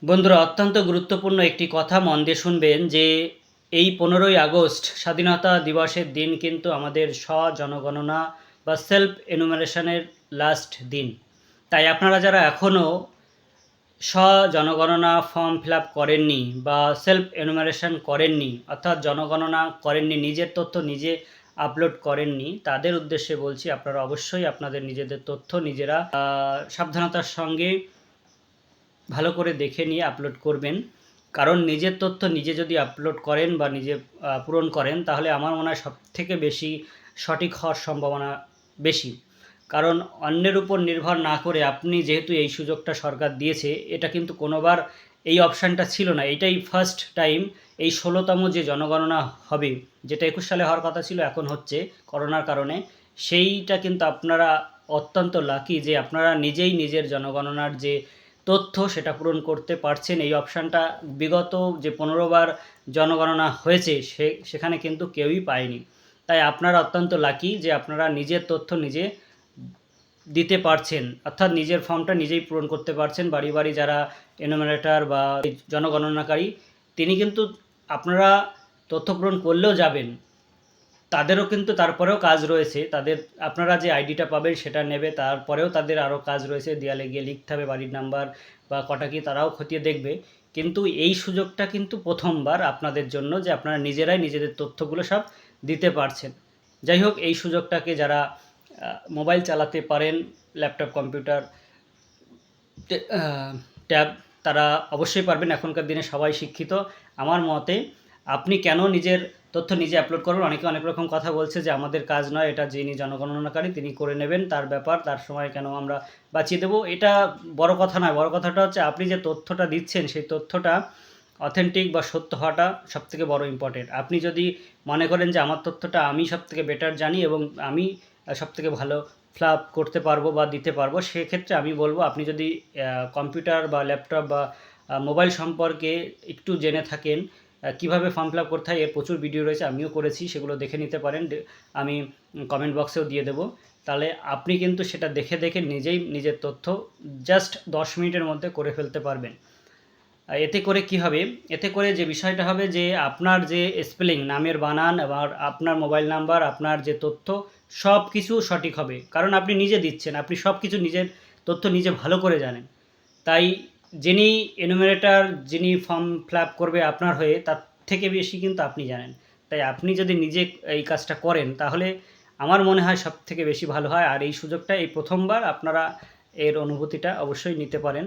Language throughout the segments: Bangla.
বন্ধুরা, অত্যন্ত গুরুত্বপূর্ণ একটি কথা মন দিয়ে শুনবেন যে এই 15ই আগস্ট স্বাধীনতা দিবসের দিন কিন্তু আমাদের স্ব-জনগণনা বা সেলফ এনুমারেশনের লাস্ট দিন। তাই আপনারা যারা এখনও স্ব-জনগণনা ফর্ম ফিল আপ করেননি বা সেলফ এনুমারেশন করেননি, অর্থাৎ জনগণনা করেননি, নিজের তথ্য নিজে আপলোড করেননি, তাদের উদ্দেশ্যে বলছি আপনারা অবশ্যই আপনাদের নিজেদের তথ্য নিজেরা সাবধানতার সঙ্গে ভালো করে দেখে নিয়ে আপলোড করবেন। কারণ নিজের তথ্য নিজে যদি আপলোড করেন বা নিজে পূরণ করেন, তাহলে আমার মনে হয় সবথেকে বেশি সঠিক হওয়ার সম্ভাবনা বেশি। কারণ অন্যের উপর নির্ভর না করে আপনি যেহেতু এই সুযোগটা সরকার দিয়েছে, এটা কিন্তু কোনোবার এই অপশানটা ছিল না। এটাই ফার্স্ট টাইম এই 16তম যে জনগণনা হবে, যেটা 21 সালে হওয়ার কথা ছিল, এখন হচ্ছে করোনার কারণে। সেইটা কিন্তু আপনারা অত্যন্ত লাকি যে আপনারা নিজেই নিজের জনগণনার যে তথ্য সেটা পূরণ করতে পারছেন। এই অপশানটা বিগত যে 15 বার জনগণনা হয়েছে সেখানে কিন্তু কেউই পায়নি। তাই আপনারা অত্যন্ত লাকি যে আপনারা নিজের তথ্য নিজে দিতে পারছেন, অর্থাৎ নিজের ফর্মটা নিজেই পূরণ করতে পারছেন। বাড়ি বাড়ি যারা এনুমারেটর বা জনগণনাকারী, তিনি কিন্তু আপনারা তথ্য পূরণ করলেও যাবেন, তাদেরও কিন্তু তারপরেও কাজ রয়েছে। তাদের আপনারা যে আইডিটা পাবেন সেটা নেবে, তারপরেও তাদের আরও কাজ রয়েছে। দেয়ালে গিয়ে লিখতে হবে বাড়ির নাম্বার বা কটা কি, তারাও খতিয়ে দেখবে। কিন্তু এই সুযোগটা কিন্তু প্রথমবার আপনাদের জন্য যে আপনারা নিজেরাই নিজেদের তথ্যগুলো সব দিতে পারছেন। যাই হোক, এই সুযোগটাকে যারা মোবাইল চালাতে পারেন, ল্যাপটপ, কম্পিউটার, ট্যাব, তারা অবশ্যই পারবেন। এখনকার দিনে সবাই শিক্ষিত। আমার মতে আপনি কেন নিজের তথ্য নিজে আপলোড করবেন? অনেকে অনেক রকম কথা বলছে যে আমাদের কাজ নয়, এটা যিনি জনগণনাকারী তিনি করে নেবেন, তার ব্যাপার, তার সময় কেন আমরা বাঁচিয়ে দেবো। এটা বড় কথা নয়। বড় কথাটা হচ্ছে আপনি যে তথ্যটা দিচ্ছেন সেই তথ্যটা অথেন্টিক বা সত্য হওয়াটা সবথেকে বড় ইম্পর্টেন্ট। আপনি যদি মনে করেন যে আমার তথ্যটা আমি সবথেকে বেটার জানি এবং আমি সবথেকে ভালো ফিল আপ করতে পারবো বা দিতে পারবো, সেক্ষেত্রে আমি বলবো আপনি যদি কম্পিউটার বা ল্যাপটপ বা মোবাইল সম্পর্কে একটু জেনে থাকেন, কীভাবে ফর্ম ফিল আপ করতে হয়, এর প্রচুর ভিডিও রয়েছে, আমিও করেছি, সেগুলো দেখে নিতে পারেন। আমি কমেন্ট বক্সেও দিয়ে দেবো। তাহলে আপনি কিন্তু সেটা দেখে দেখে নিজেই নিজের তথ্য জাস্ট 10 মিনিটের মধ্যে করে ফেলতে পারবেন। এতে করে কি হবে? এতে করে যে বিষয়টা হবে যে আপনার যে স্পেলিং, নামের বানান, আবার আপনার মোবাইল নাম্বার, আপনার যে তথ্য, সব কিছু সঠিক হবে। কারণ আপনি নিজে দিচ্ছেন, আপনি সব কিছু নিজের তথ্য নিজে ভালো করে জানেন। তাই যিনি এনুমারেটর, যিনি ফর্ম ফিল আপ করবে আপনার হয়ে, তার থেকে বেশি কিন্তু আপনি জানেন। তাই আপনি যদি নিজে এই কাজটা করেন, তাহলে আমার মনে হয় সব থেকে বেশি ভালো হয়। আর এই সুযোগটা এই প্রথমবার আপনারা এর অনুভূতিটা অবশ্যই নিতে পারেন।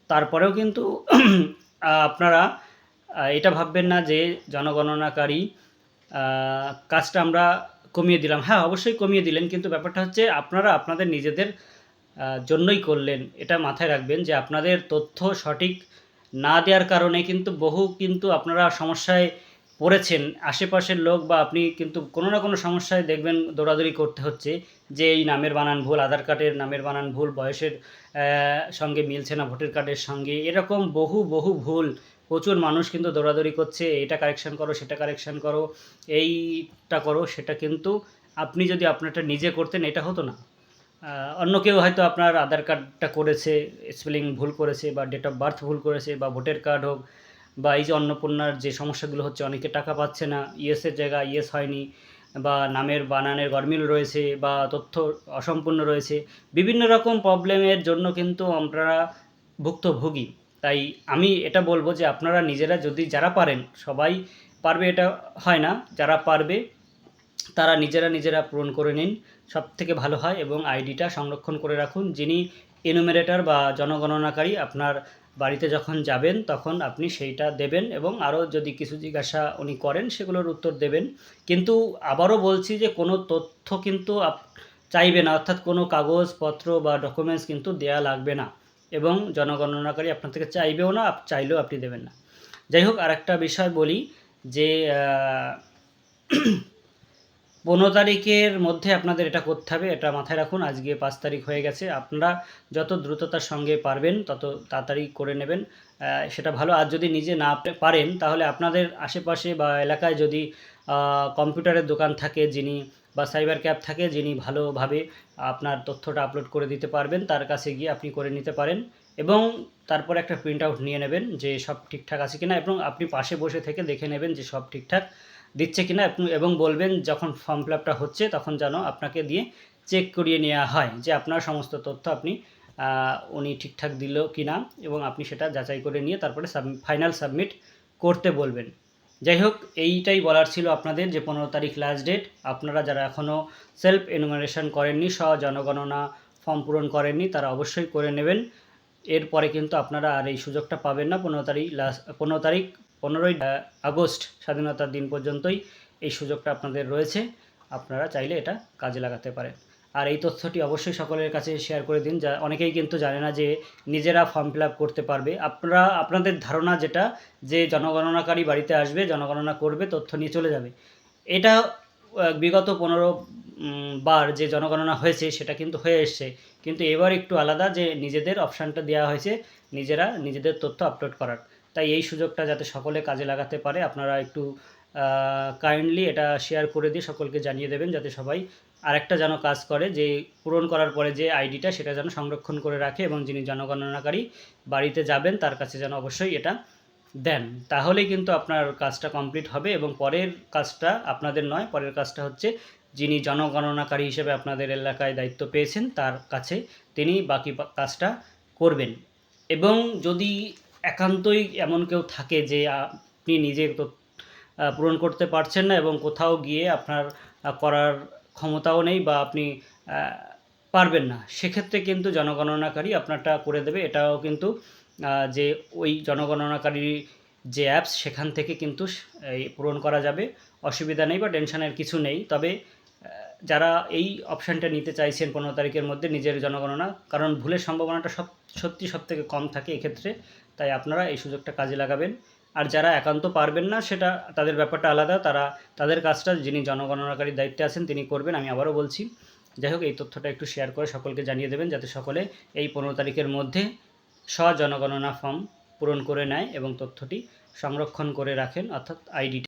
তারপরেও কিন্তু আপনারা এটা ভাববেন না যে জনগণনাকারী কাজটা আমরা কমিয়ে দিলাম। হ্যাঁ, অবশ্যই কমিয়ে দিলেন, কিন্তু ব্যাপারটা হচ্ছে আপনারা আপনাদের নিজেদের জন্যই করলেন। এটা মাথায় রাখবেন যে আপনাদের তথ্য সঠিক না দেওয়ার কারণে কিন্তু আপনারা সমস্যায় পড়েছেন। আশেপাশের লোক বা আপনি কিন্তু কোনো না কোনো সমস্যায় দেখবেন দৌড়াদৌড়ি করতে হচ্ছে যে এই নামের বানান ভুল, আধার কার্ডের নামের বানান ভুল, বয়সের সঙ্গে মিলছে না ভোটার কার্ডের সঙ্গে, এরকম বহু বহু ভুল। প্রচুর মানুষ কিন্তু দৌড়াদৌড়ি করছে, এটা কারেকশান করো, সেটা কারেকশান করো, এইটা করো, সেটা কিন্তু আপনি যদি আপনারটা নিজে করতেন এটা হতো না। অন্য কেউ হয়তো আপনার আধার কার্ডটা করেছে, স্পেলিং ভুল করেছে বা ডেট অফ বার্থ ভুল করেছে, বা ভোটার কার্ড হোক, বা এই যে অন্নপূর্ণার যে সমস্যাগুলো হচ্ছে, অনেকে টাকা পাচ্ছে না, ইয়েসের জায়গায় ইয়েস হয়নি, বা নামের বানানের গরমিল রয়েছে, বা তথ্য অসম্পূর্ণ রয়েছে, বিভিন্ন রকম প্রবলেমের জন্য কিন্তু আমরা ভুক্তভোগী। তাই আমি এটা বলবো যে আপনারা নিজেরা যদি, যারা পারেন, সবাই পারবে এটা হয় না, যারা পারবে তারা নিজেরা পূরণ করে নিন, সবথেকে ভালো হয়। এবং আইডিটা সংরক্ষণ করে রাখুন। যিনি এনুমেরেটর বা জনগণনাকারী আপনার বাড়িতে যখন যাবেন তখন আপনি সেইটা দেবেন, এবং আরও যদি কিছু জিজ্ঞাসা উনি করেন সেগুলোর উত্তর দেবেন। কিন্তু আবারও বলছি যে কোনো তথ্য কিন্তু চাইবে না, অর্থাৎ কোনো কাগজপত্র বা ডকুমেন্টস কিন্তু দেয়া লাগবে না, এবং জনগণনাকারী আপনার থেকে চাইবেও না, চাইলেও আপনি দেবেন না। যাই হোক, আরেকটা বিষয় বলি যে 15 তারিখের মধ্যে আপনাদের এটা করতে হবে, এটা মাথায় রাখুন। আজকে 5 তারিখ হয়ে গেছে। আপনারা যত দ্রুততার সঙ্গে পারবেন তত তাড়াতাড়ি করে নেবেন, সেটা ভালো। আর যদি নিজে না পারেন, তাহলে আপনাদের আশেপাশে বা এলাকায় যদি কম্পিউটারের দোকান থাকে যিনি, বা সাইবার ক্যাফ থাকে যিনি ভালোভাবে আপনার তথ্যটা আপলোড করে দিতে পারবেন, তার কাছে গিয়ে আপনি করে নিতে পারেন। এবং তারপরে একটা প্রিন্ট আউট নিয়ে নেবেন যে সব ঠিকঠাক আছে কিনা, এবং আপনি পাশে বসে থেকে দেখে নেবেন যে সব ঠিকঠাক দিচ্ছে কিনা, এবং বলবেন যখন ফর্ম ফিল আপটা হচ্ছে তখন যেন আপনাকে দিয়ে চেক করিয়ে নেওয়া হয় যে আপনার সমস্ত তথ্য আপনি উনি ঠিকঠাক দিল কিনা, এবং আপনি সেটা যাচাই করে নিয়ে তারপরে ফাইনাল সাবমিট করতে বলবেন। যাই হোক, এইটাই বলার ছিল আপনাদের যে 15 তারিখ লাস্ট ডেট। আপনারা যারা এখনও সেলফ এনুমারেশন করেননি, জনগণনা ফর্ম পূরণ করেননি, তারা অবশ্যই করে নেবেন। এরপরে কিন্তু আপনারা আর এই সুযোগটা পাবেন না। 15ই আগস্ট স্বাধীনতার দিন পর্যন্তই এই সুযোগটা আপনাদের রয়েছে। আপনারা চাইলে এটা কাজে লাগাতে পারেন। আর এই তথ্যটি অবশ্যই সকলের কাছে শেয়ার করে দিন, যা অনেকেই কিন্তু জানে না যে নিজেরা ফর্ম ফিল আপ করতে পারবে। আপনাদের ধারণা যেটা, যে জনগণনাকারী বাড়িতে আসবে, জনগণনা করবে, তথ্য নিয়ে চলে যাবে। এটা বিগত 15 বার যে জনগণনা হয়েছে সেটা কিন্তু হয়ে এসছে, কিন্তু এবার একটু আলাদা, যে নিজেদের অপশানটা দেওয়া হয়েছে নিজেরা নিজেদের তথ্য আপলোড করার। তাই এই সুযোগটা যাতে সকলে কাজে লাগাতে পারে, আপনারা একটু কাইন্ডলি এটা শেয়ার করে দিয়ে সকলকে জানিয়ে দেবেন, যাতে সবাই আরেকটা যেন কাজ করে, যে পূরণ করার পরে যে আইডিটা সেটা যেন সংরক্ষণ করে রাখে, এবং যিনি জনগণনাকারী বাড়িতে যাবেন তার কাছে যেন অবশ্যই এটা দেন। তাহলেই কিন্তু আপনার কাজটা কমপ্লিট হবে, এবং পরের কাজটা আপনাদের নয়, পরের কাজটা হচ্ছে যিনি জনগণনাকারী হিসেবে আপনাদের এলাকায় দায়িত্ব পেয়েছেন তার কাছে তিনি বাকি কাজটা করবেন। এবং যদি একান্তই এমন কেউ থাকে যে আপনি নিজে পূরণ করতে পারছেন না, এবং কোথাও গিয়ে আপনার করার ক্ষমতাও নেই, বা আপনি পারবেন না, সেক্ষেত্রে কিন্তু জনগণনাকারী আপনারটা করে দেবে। এটাও কিন্তু যে ওই জনগণনাকারী যে অ্যাপস সেখান থেকে কিন্তু এই পূরণ করা যাবে, অসুবিধা নেই বা টেনশনের কিছু নেই। তবে যারা এই অপশানটা নিতে চাইছেন 15 তারিখের মধ্যে নিজের জনগণনা, কারণ ভুলের সম্ভাবনাটা সত্যি সবথেকে কম থাকে এক্ষেত্রে, তাই আপনারা এই সুযোগটা কাজে লাগাবেন। আর যারা একান্ত পারবেন না, সেটা তাদের ব্যাপারটা আলাদা, তাদের কাজটা যিনি জনগণনাকারীর দায়িত্বে আছেন তিনি করবেন, আমি আবারও বলছি। যাই হোক, এই তথ্যটা একটু শেয়ার করে সকলকে জানিয়ে দেবেন, যাতে সকলে এই 15 তারিখের মধ্যে জনগণনা ফর্ম পূরণ করে নেয় এবং তথ্যটি সংরক্ষণ করে রাখেন, অর্থাৎ আইডিটা।